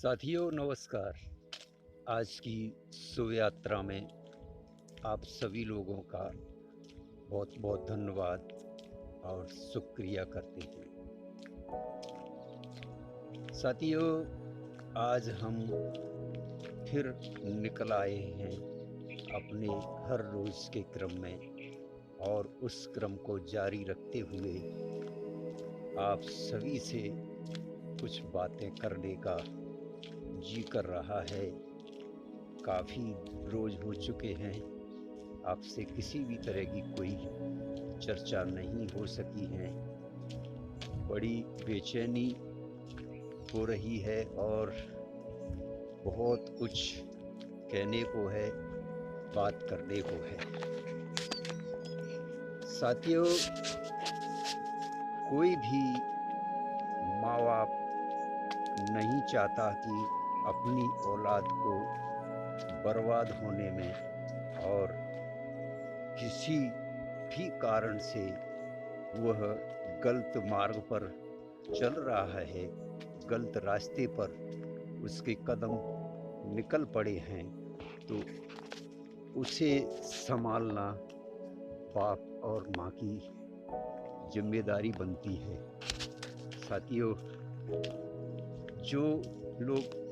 साथियों नमस्कार। आज की शुभ यात्रा में आप सभी लोगों का बहुत बहुत धन्यवाद और शुक्रिया करते हैं। साथियों, आज हम फिर निकल आए हैं अपने हर रोज़ के क्रम में, और उस क्रम को जारी रखते हुए आप सभी से कुछ बातें करने का जी कर रहा है। काफ़ी रोज़ हो चुके हैं, आपसे किसी भी तरह की कोई चर्चा नहीं हो सकी है। बड़ी बेचैनी हो रही है और बहुत कुछ कहने को है, बात करने को है। साथियों, कोई भी माँ बाप नहीं चाहता कि अपनी औलाद को बर्बाद होने में और किसी भी कारण से वह गलत मार्ग पर चल रहा है, गलत रास्ते पर उसके कदम निकल पड़े हैं, तो उसे संभालना बाप और माँ की जिम्मेदारी बनती है। साथियों, जो लोग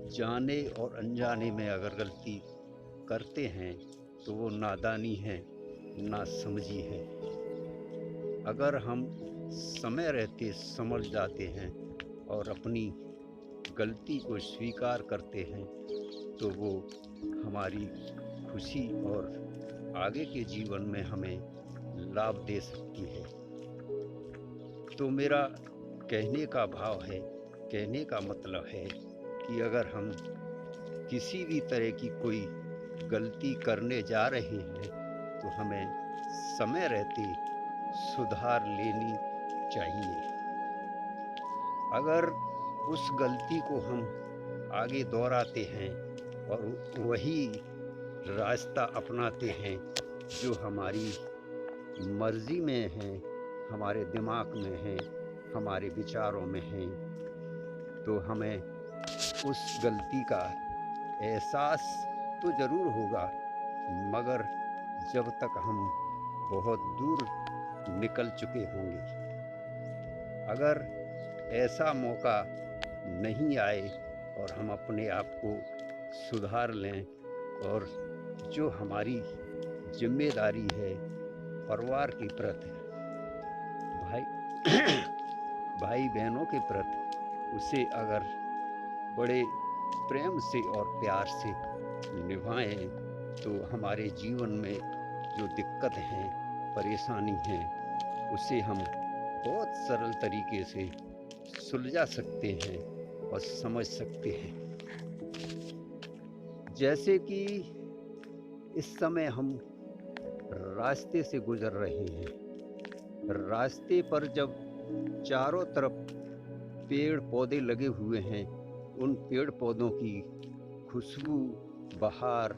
जाने और अनजाने में अगर गलती करते हैं तो वो नादानी है, नासमझी है। अगर हम समय रहते समझ जाते हैं और अपनी गलती को स्वीकार करते हैं तो वो हमारी खुशी और आगे के जीवन में हमें लाभ दे सकती है। तो मेरा कहने का भाव है, कहने का मतलब है कि अगर हम किसी भी तरह की कोई गलती करने जा रहे हैं तो हमें समय रहते सुधार लेनी चाहिए। अगर उस गलती को हम आगे दोहराते हैं और वही रास्ता अपनाते हैं जो हमारी मर्जी में है, हमारे दिमाग में है, हमारे विचारों में है, तो हमें उस गलती का एहसास तो ज़रूर होगा, मगर जब तक हम बहुत दूर निकल चुके होंगे। अगर ऐसा मौका नहीं आए और हम अपने आप को सुधार लें और जो हमारी जिम्मेदारी है परिवार के प्रति, भाई भाई बहनों के प्रति, उसे अगर बड़े प्रेम से और प्यार से निभाएं तो हमारे जीवन में जो दिक्कत हैं, परेशानी हैं, उसे हम बहुत सरल तरीके से सुलझा सकते हैं और समझ सकते हैं। जैसे कि इस समय हम रास्ते से गुजर रहे हैं, रास्ते पर जब चारों तरफ पेड़ पौधे लगे हुए हैं, उन पेड़ पौधों की खुशबू, बहार,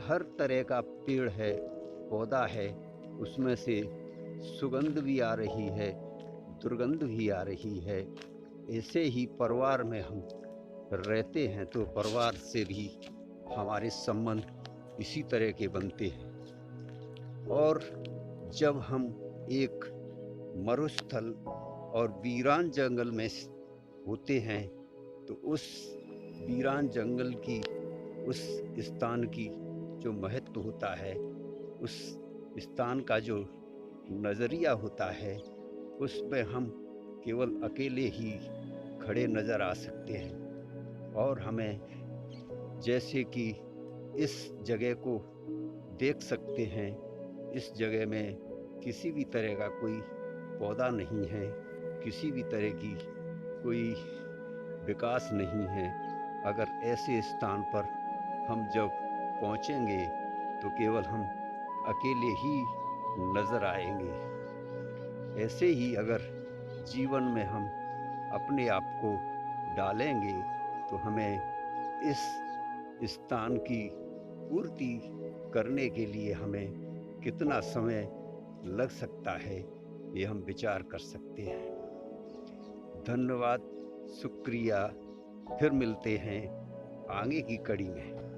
हर तरह का पेड़ है, पौधा है, उसमें से सुगंध भी आ रही है, दुर्गंध भी आ रही है। ऐसे ही परिवार में हम रहते हैं तो परिवार से भी हमारे संबंध इसी तरह के बनते हैं। और जब हम एक मरुस्थल और वीरान जंगल में होते हैं तो उस वीरान जंगल की, उस स्थान की जो महत्व होता है, उस स्थान का जो नज़रिया होता है, उसमें हम केवल अकेले ही खड़े नज़र आ सकते हैं। और हमें जैसे कि इस जगह को देख सकते हैं, इस जगह में किसी भी तरह का कोई पौधा नहीं है, किसी भी तरह की कोई विकास नहीं है। अगर ऐसे स्थान पर हम जब पहुंचेंगे तो केवल हम अकेले ही नज़र आएंगे। ऐसे ही अगर जीवन में हम अपने आप को डालेंगे तो हमें इस स्थान की पूर्ति करने के लिए हमें कितना समय लग सकता है, ये हम विचार कर सकते हैं। धन्यवाद, शुक्रिया, फिर मिलते हैं आगे की कड़ी में।